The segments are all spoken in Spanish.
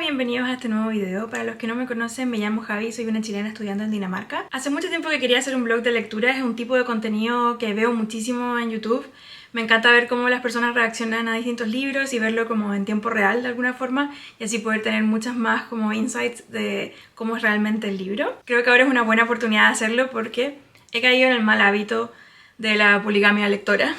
bienvenidos a este nuevo video. Para los que no me conocen, me llamo Javi, soy una chilena estudiando en Dinamarca. Hace mucho tiempo que quería hacer un blog de lectura, es un tipo de contenido que veo muchísimo en YouTube. Me encanta ver cómo las personas reaccionan a distintos libros y verlo como en tiempo real de alguna forma y así poder tener muchas más como insights de cómo es realmente el libro. Creo que ahora es una buena oportunidad de hacerlo porque he caído en el mal hábito de la poligamia lectora.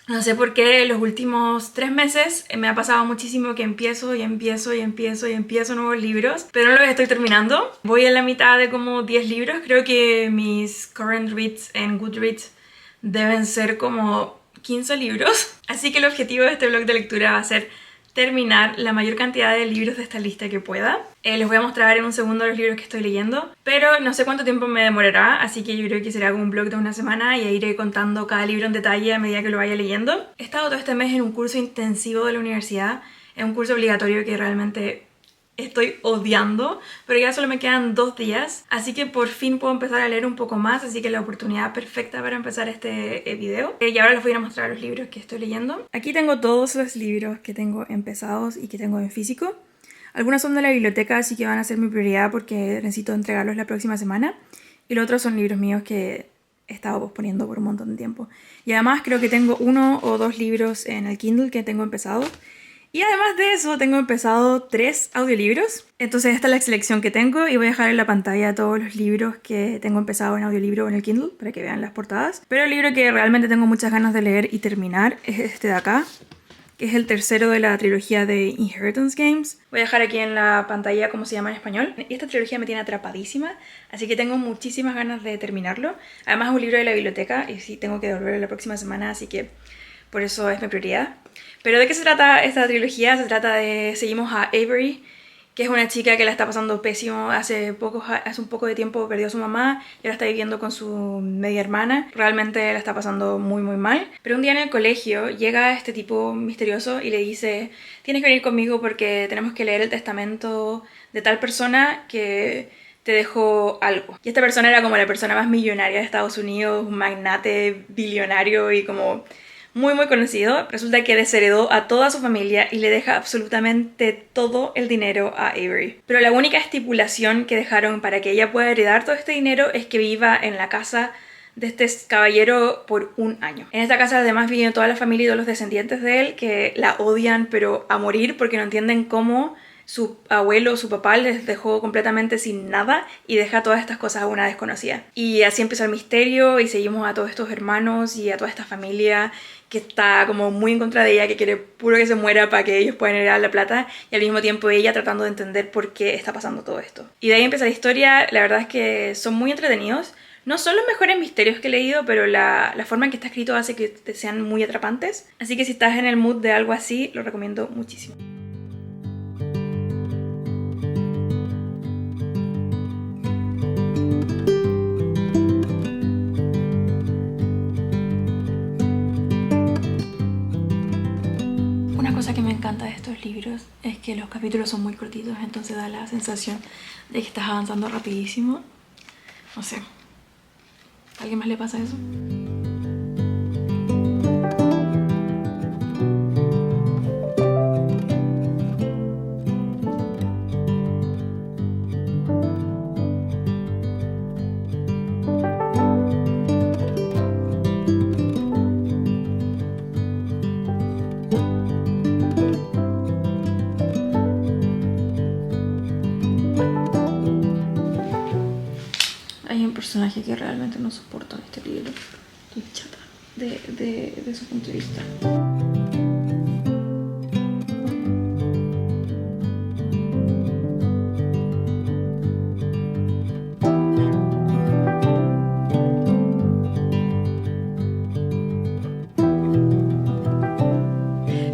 No sé por qué los últimos 3 meses me ha pasado muchísimo que empiezo nuevos libros, pero no los estoy terminando. Voy en la mitad de como 10 libros. Creo que mis current reads en Goodreads deben ser como 15 libros. Así que el objetivo de este blog de lectura va a ser terminar la mayor cantidad de libros de esta lista que pueda. Les voy a mostrar en un segundo los libros que estoy leyendo, pero no sé cuánto tiempo me demorará, así que yo creo que será como un blog de una semana y iré contando cada libro en detalle a medida que lo vaya leyendo. He estado todo este mes en un curso intensivo de la universidad, es un curso obligatorio que realmente estoy odiando, pero ya solo me quedan 2 días, así que por fin puedo empezar a leer un poco más, así que la oportunidad perfecta para empezar este video. Y ahora les voy a mostrar los libros que estoy leyendo. Aquí tengo todos los libros que tengo empezados y que tengo en físico. Algunos son de la biblioteca, así que van a ser mi prioridad porque necesito entregarlos la próxima semana. Y los otros son libros míos que he estado posponiendo por un montón de tiempo. Y además creo que tengo 1 o 2 libros en el Kindle que tengo empezados. Y además de eso, tengo empezado 3 audiolibros. Entonces esta es la selección que tengo y voy a dejar en la pantalla todos los libros que tengo empezado en audiolibro o en el Kindle para que vean las portadas. Pero el libro que realmente tengo muchas ganas de leer y terminar es este de acá, que es el tercero de la trilogía de Inheritance Games. Voy a dejar aquí en la pantalla cómo se llama en español. Y esta trilogía me tiene atrapadísima, así que tengo muchísimas ganas de terminarlo. Además es un libro de la biblioteca y sí tengo que devolverlo la próxima semana, así que por eso es mi prioridad. Pero ¿de qué se trata esta trilogía? Se trata de... Seguimos a Avery, que es una chica que la está pasando pésimo. Hace un poco de tiempo perdió a su mamá y ahora está viviendo con su media hermana. Realmente la está pasando muy mal. Pero un día en el colegio llega este tipo misterioso y le dice: tienes que venir conmigo porque tenemos que leer el testamento de tal persona que te dejó algo. Y esta persona era como la persona más millonaria de Estados Unidos, un magnate billonario y como muy conocido. Resulta que desheredó a toda su familia y le deja absolutamente todo el dinero a Avery. Pero la única estipulación que dejaron para que ella pueda heredar todo este dinero es que viva en la casa de este caballero por 1 año. En esta casa además viven toda la familia y todos los descendientes de él que la odian pero a morir porque no entienden cómo su abuelo, su papá, les dejó completamente sin nada y deja todas estas cosas a una desconocida. Y así empieza el misterio y seguimos a todos estos hermanos y a toda esta familia que está como muy en contra de ella, que quiere puro que se muera para que ellos puedan heredar la plata, y al mismo tiempo ella tratando de entender por qué está pasando todo esto. Y de ahí empieza la historia. La verdad es que son muy entretenidos. No son los mejores misterios que he leído, pero la forma en que está escrito hace que sean muy atrapantes. Así que si estás en el mood de algo así, lo recomiendo muchísimo. Una cosa que me encanta de estos libros es que los capítulos son muy cortitos, entonces da la sensación de que estás avanzando rapidísimo. No sé, ¿a alguien más le pasa eso? Hay un personaje que realmente no soporto en este libro. Estoy chata de su punto de vista.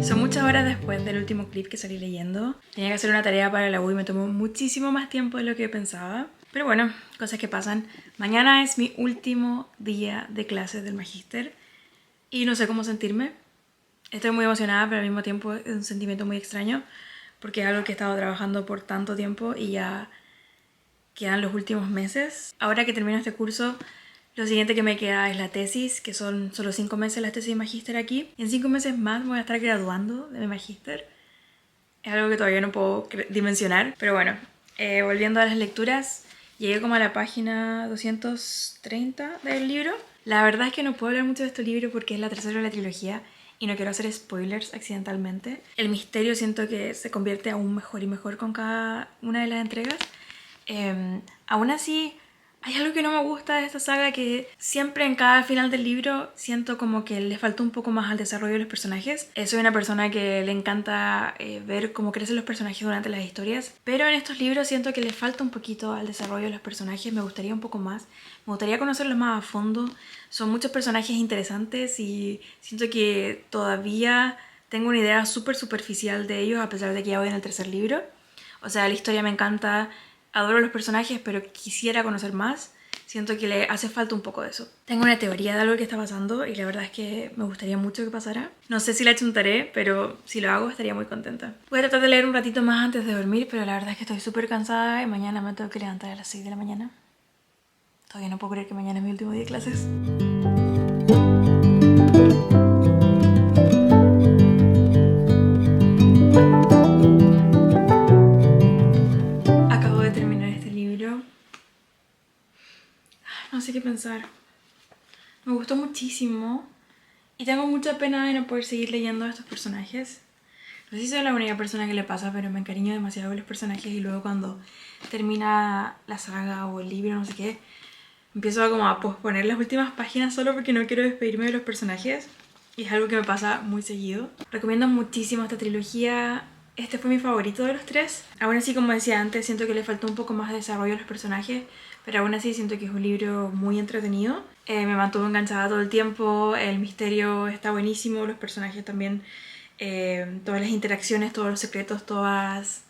Son muchas horas después del último clip que salí leyendo. Tenía que hacer una tarea para la U y me tomó muchísimo más tiempo de lo que pensaba. Pero bueno, cosas que pasan. Mañana es mi último día de clases del magíster y no sé cómo sentirme. Estoy muy emocionada, pero al mismo tiempo es un sentimiento muy extraño porque es algo que he estado trabajando por tanto tiempo y ya quedan los últimos meses. Ahora que termino este curso, lo siguiente que me queda es la tesis, que son solo 5 meses las tesis de magíster aquí. En 5 meses más me voy a estar graduando de mi magíster. Es algo que todavía no puedo dimensionar. Pero bueno, volviendo a las lecturas, llegué como a la página 230 del libro. La verdad es que no puedo hablar mucho de este libro porque es la tercera de la trilogía y no quiero hacer spoilers accidentalmente. El misterio siento que se convierte aún mejor y mejor con cada una de las entregas. Aún así, hay algo que no me gusta de esta saga, que siempre en cada final del libro siento como que le falta un poco más al desarrollo de los personajes. Soy una persona que le encanta ver cómo crecen los personajes durante las historias, pero en estos libros siento que le falta un poquito al desarrollo de los personajes. Me gustaría un poco más, me gustaría conocerlos más a fondo. Son muchos personajes interesantes y siento que todavía tengo una idea súper superficial de ellos, a pesar de que ya voy en el tercer libro. O sea, la historia me encanta, adoro los personajes, pero quisiera conocer más. Siento que le hace falta un poco de eso. Tengo una teoría de algo que está pasando y la verdad es que me gustaría mucho que pasara. No sé si la chuntaré, pero si lo hago estaría muy contenta. Voy a tratar de leer un ratito más antes de dormir, pero la verdad es que estoy súper cansada y mañana me tengo que levantar a las 6 de la mañana. Todavía no puedo creer que mañana es mi último día de clases. Acabo de terminar este libro. No sé qué pensar. Me gustó muchísimo y tengo mucha pena de no poder seguir leyendo a estos personajes. No sé si soy la única persona que le pasa, pero me encariño demasiado con los personajes y luego cuando termina la saga o el libro, no sé qué, empiezo a como a posponer las últimas páginas solo porque no quiero despedirme de los personajes y es algo que me pasa muy seguido. Recomiendo muchísimo esta trilogía. Este fue mi favorito de los tres. Aún así, como decía antes, siento que le faltó un poco más de desarrollo a los personajes, pero aún así siento que es un libro muy entretenido. Me mantuvo enganchada todo el tiempo, el misterio está buenísimo, los personajes también, todas las interacciones, todos los secretos, todas,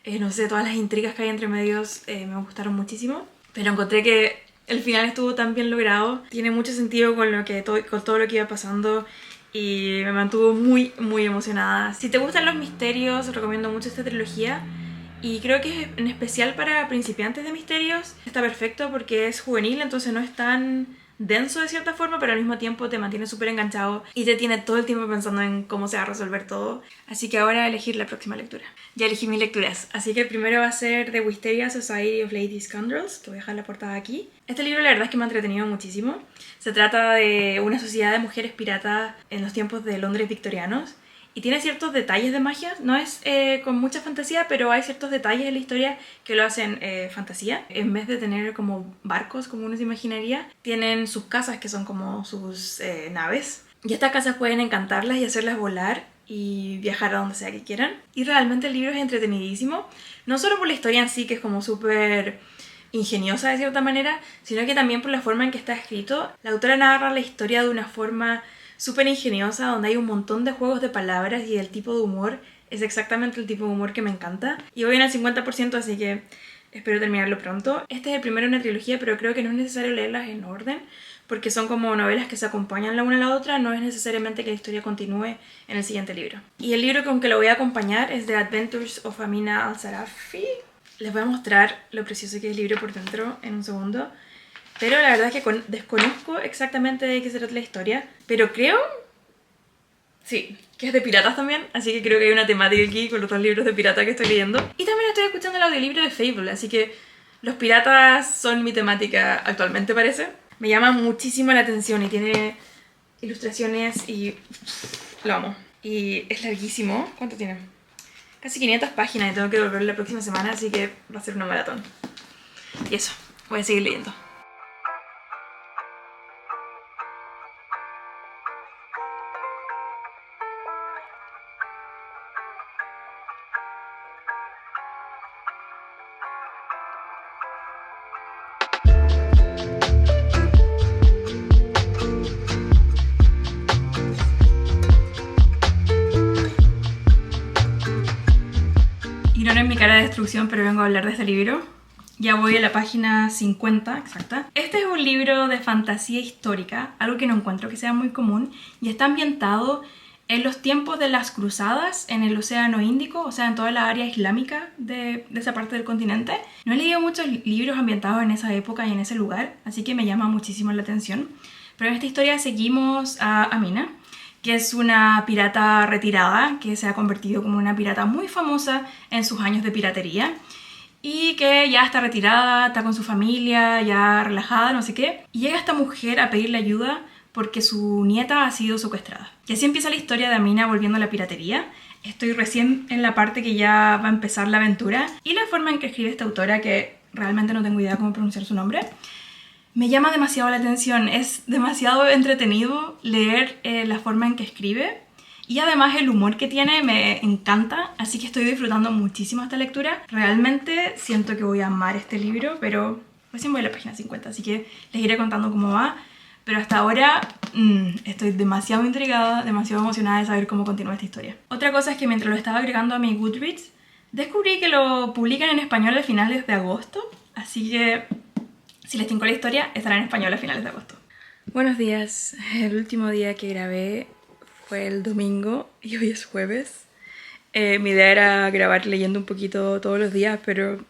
no sé, todas las intrigas que hay entre medios me gustaron muchísimo. Pero encontré que el final estuvo tan bien logrado, tiene mucho sentido con con todo lo que iba pasando y me mantuvo muy, muy emocionada. Si te gustan los misterios, recomiendo mucho esta trilogía. Y creo que en especial para principiantes de misterios está perfecto porque es juvenil, entonces no es tan denso de cierta forma, pero al mismo tiempo te mantiene súper enganchado y te tiene todo el tiempo pensando en cómo se va a resolver todo. Así que ahora elegir la próxima lectura. Ya elegí mis lecturas, así que el primero va a ser The Wisteria Society of Lady Scoundrels, que voy a dejar la portada aquí. Este libro la verdad es que me ha entretenido muchísimo. Se trata de una sociedad de mujeres piratas en los tiempos de Londres victorianos. Y tiene ciertos detalles de magia, no es con mucha fantasía, pero hay ciertos detalles en la historia que lo hacen fantasía. En vez de tener como barcos, como uno se imaginaría, tienen sus casas que son como sus naves. Y estas casas pueden encantarlas y hacerlas volar y viajar a donde sea que quieran. Y realmente el libro es entretenidísimo, no solo por la historia en sí, que es como súper ingeniosa de cierta manera, sino que también por la forma en que está escrito. La autora narra la historia de una forma súper ingeniosa, donde hay un montón de juegos de palabras y el tipo de humor es exactamente el tipo de humor que me encanta. Y voy en el 50%, así que espero terminarlo pronto. Este es el primero en una trilogía, pero creo que no es necesario leerlas en orden, porque son como novelas que se acompañan la una a la otra, no es necesariamente que la historia continúe en el siguiente libro. Y el libro con que lo voy a acompañar es The Adventures of Amina al-Sarafi. Les voy a mostrar lo precioso que es el libro por dentro en un segundo. Pero la verdad es que desconozco exactamente de qué se trata la historia, pero creo, sí, que es de piratas también, así que creo que hay una temática aquí con los dos libros de pirata que estoy leyendo. Y también estoy escuchando el audiolibro de Fable, así que los piratas son mi temática actualmente, parece. Me llama muchísimo la atención y tiene ilustraciones y lo amo. Y es larguísimo. ¿Cuánto tiene? Casi 500 páginas y tengo que devolverlo la próxima semana, así que va a ser una maratón. Y eso, voy a seguir leyendo. Ignoren mi cara de destrucción, pero vengo a hablar de este libro. Ya voy a la página 50, exacta. Este es un libro de fantasía histórica, algo que no encuentro que sea muy común, y está ambientado en los tiempos de las cruzadas en el Océano Índico, o sea, en toda la área islámica de esa parte del continente. No he leído muchos libros ambientados en esa época y en ese lugar, así que me llama muchísimo la atención. Pero en esta historia seguimos a Amina, que es una pirata retirada, que se ha convertido como una pirata muy famosa en sus años de piratería y que ya está retirada, está con su familia, ya relajada, no sé qué. Y llega esta mujer a pedirle ayuda porque su nieta ha sido secuestrada. Y así empieza la historia de Amina volviendo a la piratería. Estoy recién en la parte que ya va a empezar la aventura. Y la forma en que escribe esta autora, que realmente no tengo idea cómo pronunciar su nombre, me llama demasiado la atención. Es demasiado entretenido leer la forma en que escribe. Y además el humor que tiene me encanta, así que estoy disfrutando muchísimo esta lectura. Realmente siento que voy a amar este libro, pero recién voy a la página 50, así que les iré contando cómo va. Pero hasta ahora estoy demasiado intrigada, demasiado emocionada de saber cómo continúa esta historia. Otra cosa es que mientras lo estaba agregando a mi Goodreads, descubrí que lo publican en español a finales de agosto, así que si les tincó la historia, estará en español a finales de agosto. Buenos días, el último día que grabé fue el domingo y hoy es jueves. Mi idea era grabar leyendo un poquito todos los días, pero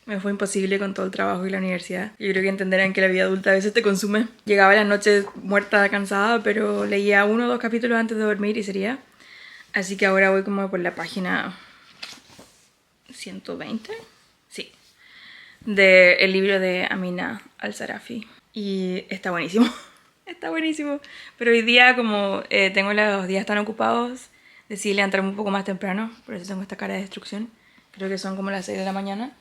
me fue imposible con todo el trabajo y la universidad. Yo creo que entenderán que la vida adulta a veces te consume. Llegaba la noche muerta, cansada, pero leía 1 o 2 capítulos antes de dormir y sería. Así que ahora voy como por la página 120, sí, del libro de Amina Al-Sarafi. Y está buenísimo, está buenísimo. Pero hoy día, como tengo los días tan ocupados, decidí levantarme un poco más temprano, por eso tengo esta cara de destrucción. Creo que son como las 6 de la mañana.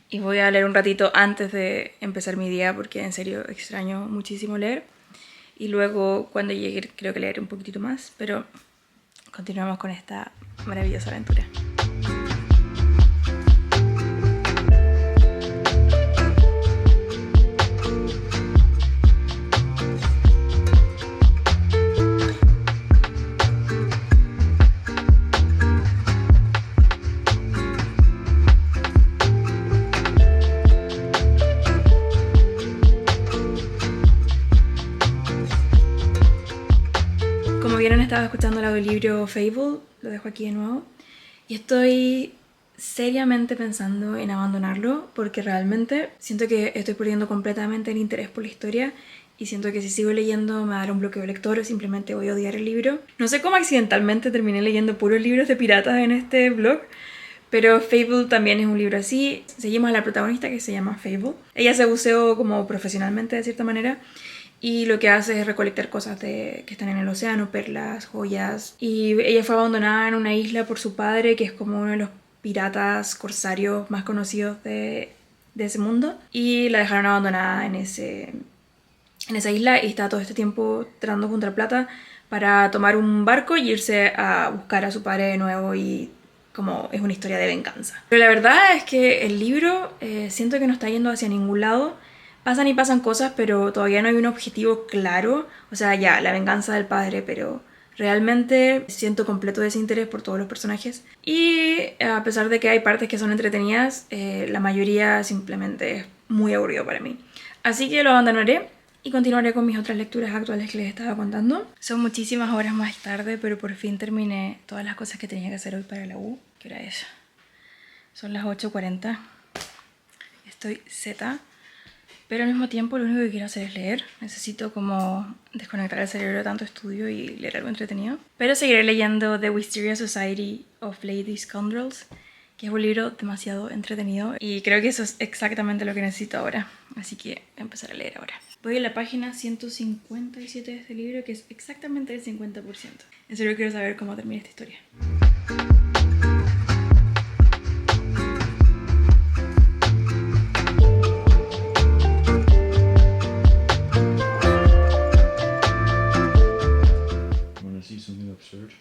Y voy a leer un ratito antes de empezar mi día porque en serio extraño muchísimo leer. Y luego cuando llegue creo que leeré un poquitito más, pero continuamos con esta maravillosa aventura. Como vieron, estaba escuchando el audiolibro Fable, lo dejo aquí de nuevo, y estoy seriamente pensando en abandonarlo porque realmente siento que estoy perdiendo completamente el interés por la historia y siento que si sigo leyendo me va a dar un bloqueo lector o simplemente voy a odiar el libro. No sé cómo accidentalmente terminé leyendo puros libros de piratas en este blog, pero Fable también es un libro así. Seguimos a la protagonista que se llama Fable. Ella se buceó como profesionalmente de cierta manera y lo que hace es recolectar cosas que están en el océano, perlas, joyas. Y ella fue abandonada en una isla por su padre, que es como uno de los piratas corsarios más conocidos de ese mundo. Y la dejaron abandonada en esa isla y está todo este tiempo tratando de juntar plata para tomar un barco y irse a buscar a su padre de nuevo, y como es una historia de venganza. Pero la verdad es que el libro siento que no está yendo hacia ningún lado. Pasan y pasan cosas, pero todavía no hay un objetivo claro. O sea, ya, la venganza del padre, pero realmente siento completo desinterés por todos los personajes. Y a pesar de que hay partes que son entretenidas, la mayoría simplemente es muy aburrido para mí. Así que lo abandonaré y continuaré con mis otras lecturas actuales que les estaba contando. Son muchísimas horas más tarde, pero por fin terminé todas las cosas que tenía que hacer hoy para la U. ¿Qué hora es? Son las 8:40. Estoy zeta. Pero al mismo tiempo lo único que quiero hacer es leer. Necesito como desconectar el cerebro de tanto estudio y leer algo entretenido. Pero seguiré leyendo The Wisteria Society of Lady Scoundrels, que es un libro demasiado entretenido y creo que eso es exactamente lo que necesito ahora. Así que voy a empezar a leer ahora. Voy a la página 157 de este libro, que es exactamente el 50%. En serio quiero saber cómo termina esta historia. Something absurd.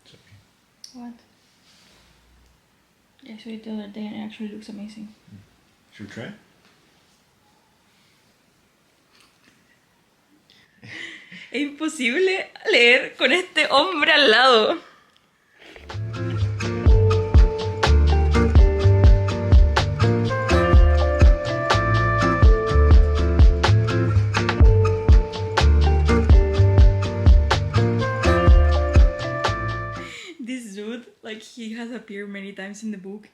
It's okay. What? Yeah, I saw it the other day and it actually looks amazing. Should we try? Es imposible leer con este hombre al lado. Like, he has appeared many times in the book,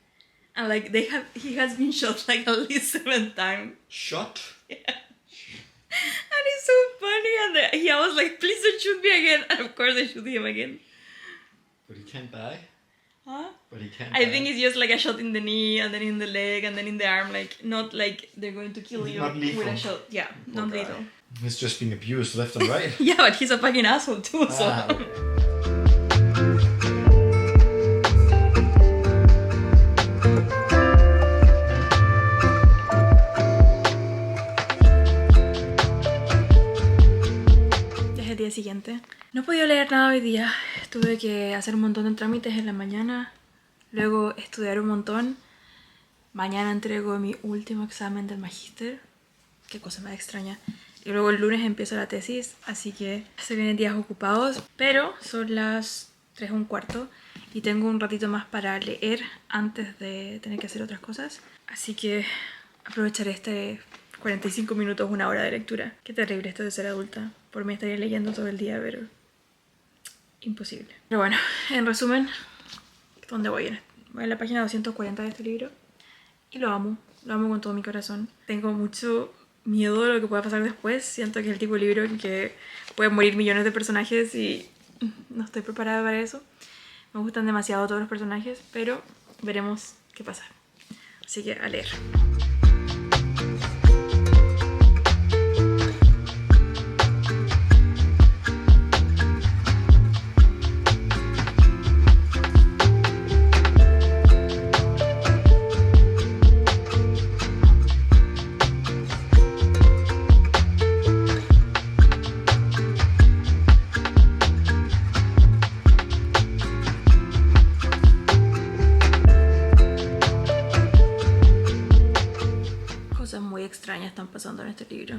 and like he has been shot like at least 7 times. Shot? Yeah. And it's so funny. And I was like, please don't shoot me again. And of course I shoot him again. But he can't die? Huh? But he can't I die? think it's just like a shot in the knee, and then in the leg, and then in the arm. Like, not like they're going to kill you Not lethal. with a shot. Yeah, Poor guy. non-lethal. He's just being abused left and right. Yeah, but he's a fucking asshole too, so... Ah, okay. Ya es el día siguiente. No he podido leer nada hoy día. Tuve que hacer un montón de trámites en la mañana. Luego estudiar un montón. Mañana entrego mi último examen del magíster. Qué cosa más extraña. Y luego el lunes empiezo la tesis. Así que se vienen días ocupados. Pero son las 3:15 y tengo un ratito más para leer antes de tener que hacer otras cosas. Así que aprovecharé este 45 minutos, una hora de lectura. Qué terrible esto de ser adulta. Por mí estaría leyendo todo el día, pero imposible. Pero bueno, en resumen, ¿dónde voy? Voy a la página 240 de este libro y lo amo con todo mi corazón. Tengo mucho miedo de lo que pueda pasar después. Siento que es el tipo de libro en que pueden morir millones de personajes y no estoy preparada para eso. Me gustan demasiado todos los personajes, pero veremos qué pasa. Así que a leer. Cosas muy extrañas están pasando en este libro.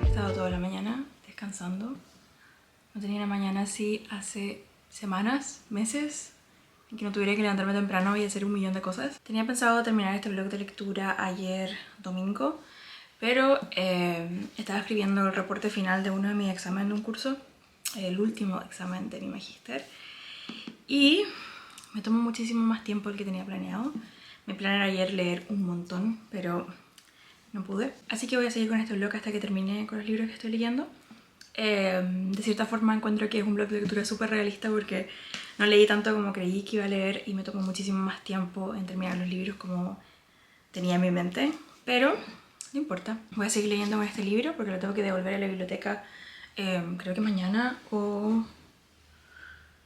He estado toda la mañana descansando. No tenía una mañana así hace semanas, meses, en que no tuviera que levantarme temprano y hacer un millón de cosas. Tenía pensado terminar este blog de lectura ayer domingo, pero estaba escribiendo el reporte final de uno de mis exámenes de un curso, el último examen de mi magíster, y me tomó muchísimo más tiempo del que tenía planeado. Mi plan era ayer leer un montón, pero no pude. Así que voy a seguir con este blog hasta que termine con los libros que estoy leyendo. De cierta forma encuentro que es un blog de lectura súper realista porque no leí tanto como creí que iba a leer y me tomó muchísimo más tiempo en terminar los libros como tenía en mi mente. Pero no importa, voy a seguir leyendo con este libro porque lo tengo que devolver a la biblioteca creo que mañana o...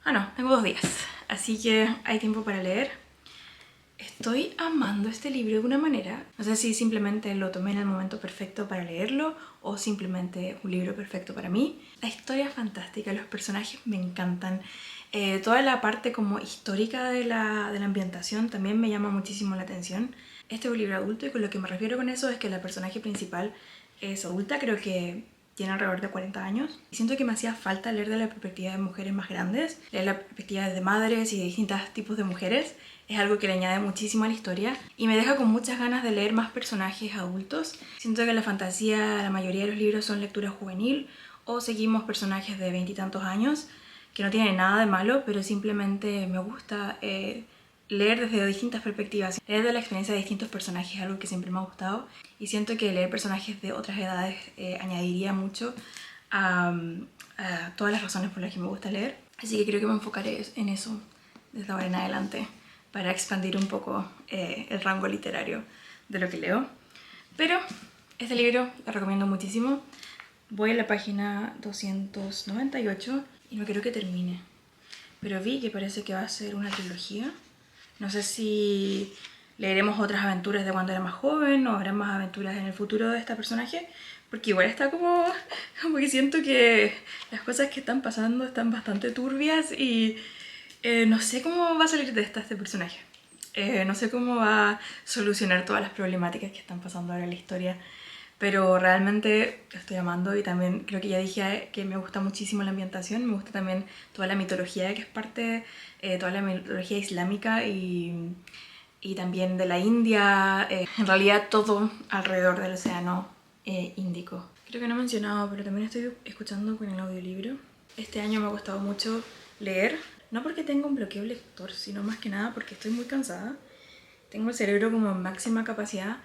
Ah no, tengo 2 días, así que hay tiempo para leer. Estoy amando este libro de una manera. No sé si simplemente lo tomé en el momento perfecto para leerlo o simplemente un libro perfecto para mí. La historia es fantástica, los personajes me encantan. Toda la parte como histórica de la ambientación también me llama muchísimo la atención. Este es un libro adulto y con lo que me refiero con eso es que la personaje principal es adulta, creo que tiene alrededor de 40 años. Y siento que me hacía falta leer de la perspectiva de mujeres más grandes, leer la perspectiva de madres y de distintos tipos de mujeres. Es algo que le añade muchísimo a la historia y me deja con muchas ganas de leer más personajes adultos. Siento que la fantasía, la mayoría de los libros son lectura juvenil o seguimos personajes de 20 y tantos años, que no tienen nada de malo, pero simplemente me gusta leer desde distintas perspectivas. Leer de la experiencia de distintos personajes es algo que siempre me ha gustado y siento que leer personajes de otras edades añadiría mucho a todas las razones por las que me gusta leer. Así que creo que me enfocaré en eso desde ahora en adelante, para expandir un poco el rango literario de lo que leo. Pero este libro lo recomiendo muchísimo. Voy a la página 298 y no quiero que termine. Pero vi que parece que va a ser una trilogía. No sé si leeremos otras aventuras de cuando era más joven o habrá más aventuras en el futuro de este personaje. Porque igual está como que siento que las cosas que están pasando están bastante turbias y... no sé cómo va a salir de esta este personaje. No sé cómo va a solucionar todas las problemáticas que están pasando ahora en la historia, pero realmente lo estoy amando y también creo que ya dije que me gusta muchísimo la ambientación, me gusta también toda la mitología que es parte, toda la mitología islámica y también de la India, en realidad todo alrededor del océano Índico. Creo que no he mencionado, pero también estoy escuchando con el audiolibro. Este año me ha costado mucho leer, no porque tenga un bloqueo lector, sino más que nada porque estoy muy cansada. Tengo el cerebro como en máxima capacidad,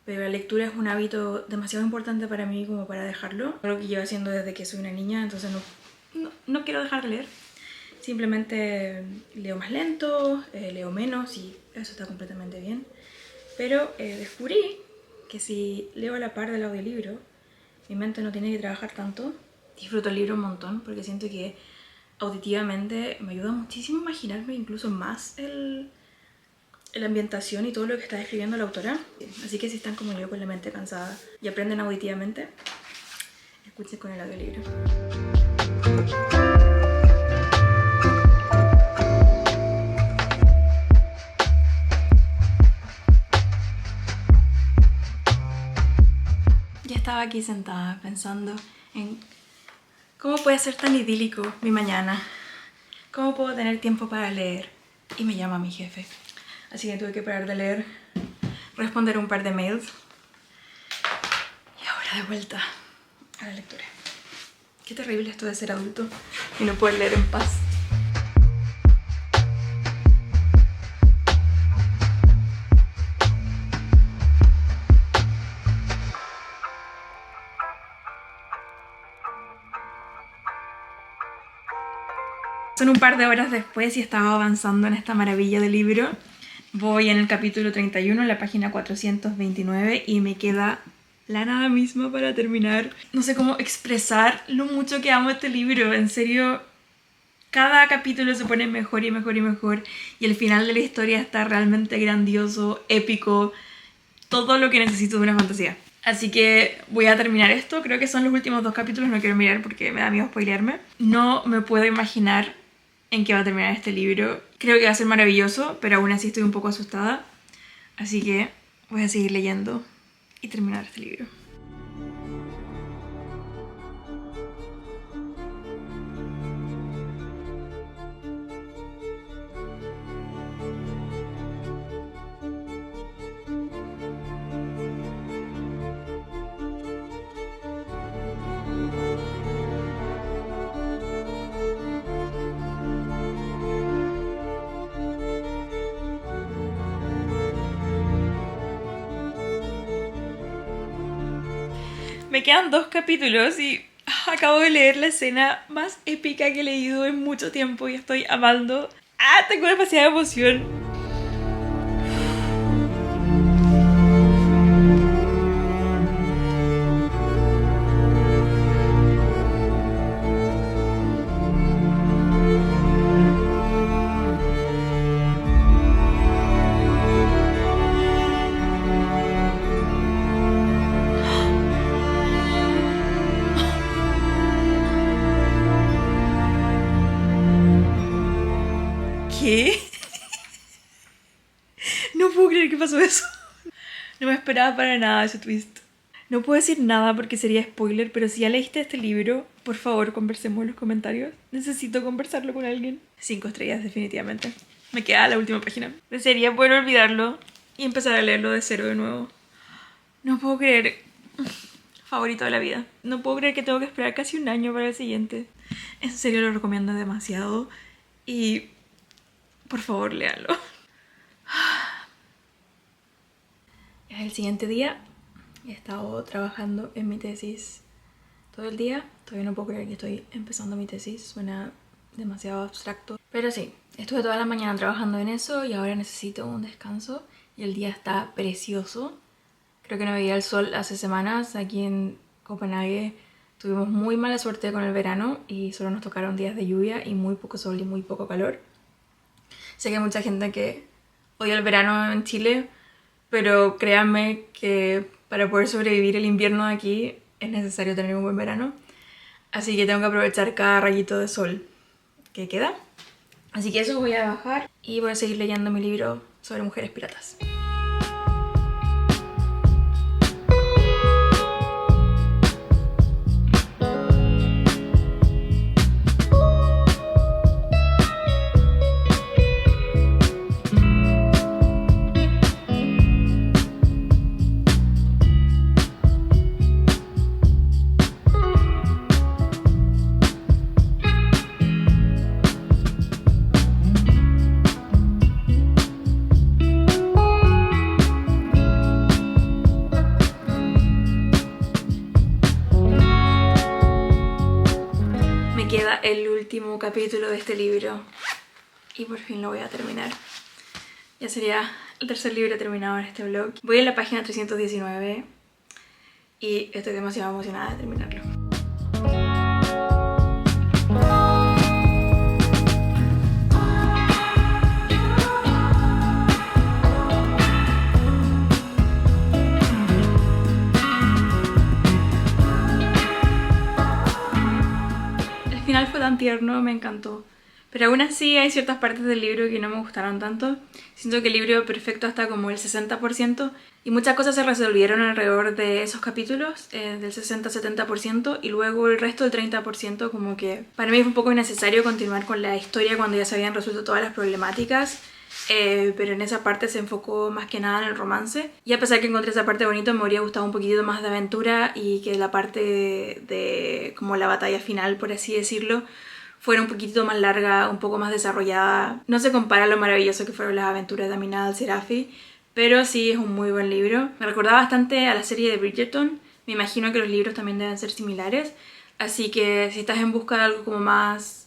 pero la lectura es un hábito demasiado importante para mí como para dejarlo. Algo que llevo haciendo desde que soy una niña, entonces no quiero dejar de leer. Simplemente leo más lento, leo menos y eso está completamente bien. Pero descubrí que si leo a la par del audiolibro, mi mente no tiene que trabajar tanto. Disfruto el libro un montón porque siento que auditivamente me ayuda muchísimo a imaginarme incluso más la ambientación y todo lo que está describiendo la autora. Así que si están como yo con la mente cansada y aprenden auditivamente, escuchen con el audiolibro. Ya estaba aquí sentada pensando en cómo puede ser tan idílico mi mañana, cómo puedo tener tiempo para leer. Y me llama mi jefe. Así que tuve que parar de leer, responder un par de mails y ahora de vuelta a la lectura. Qué terrible esto de ser adulto y no poder leer en paz. Son un par de horas después y estaba avanzando en esta maravilla de libro. Voy en el capítulo 31, en la página 429 y me queda la nada misma para terminar. No sé cómo expresar lo mucho que amo este libro. En serio, cada capítulo se pone mejor y mejor y mejor. Y el final de la historia está realmente grandioso, épico. Todo lo que necesito de una fantasía. Así que voy a terminar esto. Creo que son los últimos 2 capítulos. No quiero mirar porque me da miedo spoilearme. No me puedo imaginar en qué va a terminar este libro. Creo que va a ser maravilloso, pero aún así estoy un poco asustada. Así que voy a seguir leyendo y terminar este libro. Me quedan 2 capítulos y acabo de leer la escena más épica que he leído en mucho tiempo y estoy amando. Tengo demasiada emoción. ¿Qué? No puedo creer que pasó eso. No me esperaba para nada ese twist. No puedo decir nada porque sería spoiler, pero si ya leíste este libro, por favor conversemos en los comentarios. Necesito conversarlo con alguien. 5 estrellas definitivamente. Me queda la última página. Desearía poder olvidarlo y empezar a leerlo de cero de nuevo. No puedo creer. Favorito de la vida. No puedo creer que tengo que esperar casi un año para el siguiente. En serio lo recomiendo demasiado y por favor léalo. Es el siguiente día. He estado trabajando en mi tesis todo el día. Todavía no puedo creer que estoy empezando mi tesis. Suena demasiado abstracto. Pero sí, estuve toda la mañana trabajando en eso y ahora necesito un descanso. Y el día está precioso. Creo que no veía el sol hace semanas. Aquí en Copenhague tuvimos muy mala suerte con el verano y solo nos tocaron días de lluvia y muy poco sol y muy poco calor. Sé que hay mucha gente que odia el verano en Chile, pero créanme que para poder sobrevivir el invierno de aquí es necesario tener un buen verano. Así que tengo que aprovechar cada rayito de sol que queda. Así que eso, voy a bajar y voy a seguir leyendo mi libro sobre mujeres piratas. Queda el último capítulo de este libro y por fin lo voy a terminar. Ya sería el tercer libro terminado en este vlog. Voy en la página 319 y estoy demasiado emocionada de terminarlo. El final fue tan tierno, me encantó. Pero aún así hay ciertas partes del libro que no me gustaron tanto. Siento que el libro perfecto está como el 60% y muchas cosas se resolvieron alrededor de esos capítulos, del 60-70%, y luego el resto del 30% como que para mí fue un poco innecesario continuar con la historia cuando ya se habían resuelto todas las problemáticas. Pero en esa parte se enfocó más que nada en el romance, y a pesar que encontré esa parte bonita, me habría gustado un poquito más de aventura y que la parte de como la batalla final, por así decirlo, fuera un poquito más larga, un poco más desarrollada. No se compara a lo maravilloso que fueron las aventuras de Aminal al-Sirafi, pero sí es un muy buen libro. Me recordaba bastante a la serie de Bridgerton. Me imagino que los libros también deben ser similares, así que si estás en busca de algo como más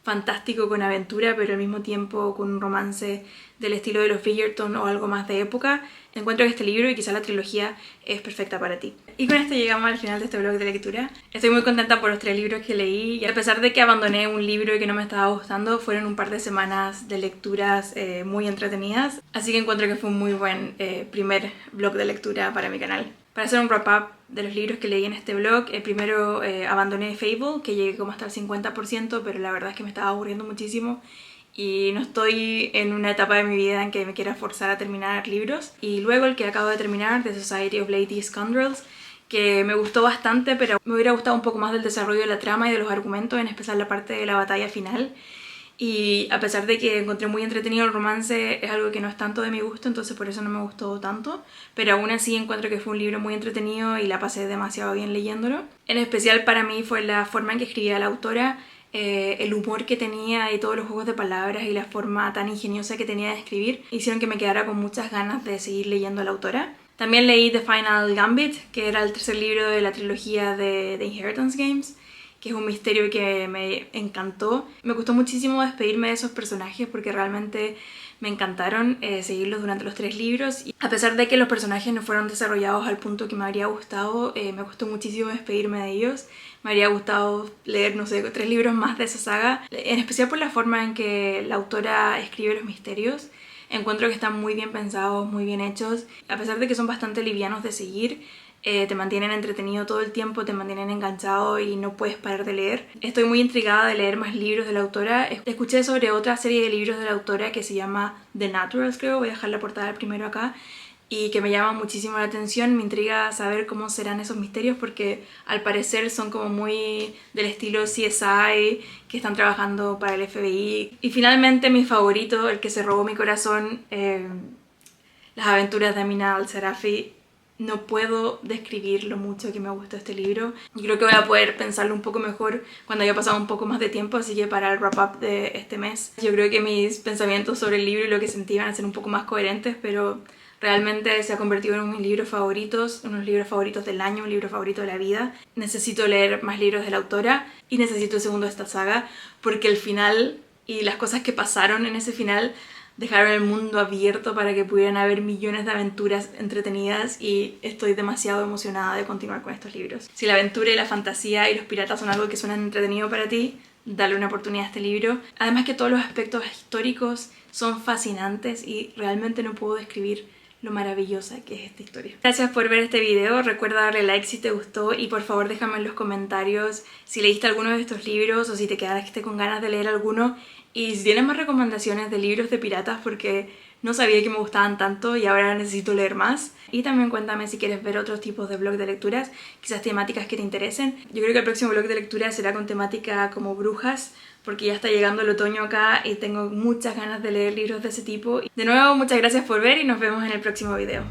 fantástico con aventura, pero al mismo tiempo con un romance del estilo de los Bridgerton o algo más de época, encuentro que este libro y quizá la trilogía es perfecta para ti. Y con esto llegamos al final de este vlog de lectura. Estoy muy contenta por los 3 libros que leí, y a pesar de que abandoné un libro y que no me estaba gustando, fueron un par de semanas de lecturas muy entretenidas, así que encuentro que fue un muy buen primer vlog de lectura para mi canal. Para hacer un wrap-up de los libros que leí en este vlog, primero abandoné Fable, que llegué como hasta el 50%, pero la verdad es que me estaba aburriendo muchísimo y no estoy en una etapa de mi vida en que me quiera forzar a terminar libros. Y luego el que acabo de terminar, The Society of Lady Scoundrels, que me gustó bastante, pero me hubiera gustado un poco más del desarrollo de la trama y de los argumentos, en especial la parte de la batalla final. Y a pesar de que encontré muy entretenido el romance, es algo que no es tanto de mi gusto, entonces por eso no me gustó tanto. Pero aún así encuentro que fue un libro muy entretenido y la pasé demasiado bien leyéndolo. En especial para mí fue la forma en que escribía la autora, el humor que tenía y todos los juegos de palabras y la forma tan ingeniosa que tenía de escribir hicieron que me quedara con muchas ganas de seguir leyendo a la autora. También leí The Final Gambit, que era el tercer libro de la trilogía de The Inheritance Games, que es un misterio que me encantó. Me gustó muchísimo despedirme de esos personajes porque realmente me encantaron seguirlos durante los 3 libros. Y a pesar de que los personajes no fueron desarrollados al punto que me habría gustado, me gustó muchísimo despedirme de ellos. Me habría gustado leer, no sé, 3 libros más de esa saga, en especial por la forma en que la autora escribe los misterios. Encuentro que están muy bien pensados, muy bien hechos. A pesar de que son bastante livianos de seguir, te mantienen entretenido todo el tiempo, te mantienen enganchado y no puedes parar de leer. Estoy muy intrigada de leer más libros de la autora. Escuché sobre otra serie de libros de la autora que se llama The Naturals, creo, voy a dejar la portada primero acá, y que me llama muchísimo la atención. Me intriga saber cómo serán esos misterios porque al parecer son como muy del estilo CSI, que están trabajando para el FBI. Y finalmente mi favorito, el que se robó mi corazón, Las aventuras de Amina al-Sirafi. No puedo describir lo mucho que me gustó este libro. Y creo que voy a poder pensarlo un poco mejor cuando haya pasado un poco más de tiempo, así que para el wrap-up de este mes yo creo que mis pensamientos sobre el libro y lo que sentí van a ser un poco más coherentes, pero realmente se ha convertido en uno de mis libros favoritos, unos libros favoritos del año, un libro favorito de la vida. Necesito leer más libros de la autora y necesito el segundo de esta saga porque el final y las cosas que pasaron en ese final dejaron el mundo abierto para que pudieran haber millones de aventuras entretenidas y estoy demasiado emocionada de continuar con estos libros. Si la aventura y la fantasía y los piratas son algo que suenan entretenido para ti, dale una oportunidad a este libro. Además que todos los aspectos históricos son fascinantes y realmente no puedo describir lo maravillosa que es esta historia. Gracias por ver este video, recuerda darle like si te gustó y por favor déjame en los comentarios si leíste alguno de estos libros o si te quedaste con ganas de leer alguno. Y si tienes más recomendaciones de libros de piratas, porque No sabía que me gustaban tanto y ahora necesito leer más. Y también cuéntame si quieres ver otros tipos de blog de lecturas, quizás temáticas que te interesen. Yo creo que el próximo blog de lectura será con temática como brujas, porque ya está llegando el otoño acá y tengo muchas ganas de leer libros de ese tipo. De nuevo, muchas gracias por ver y nos vemos en el próximo video.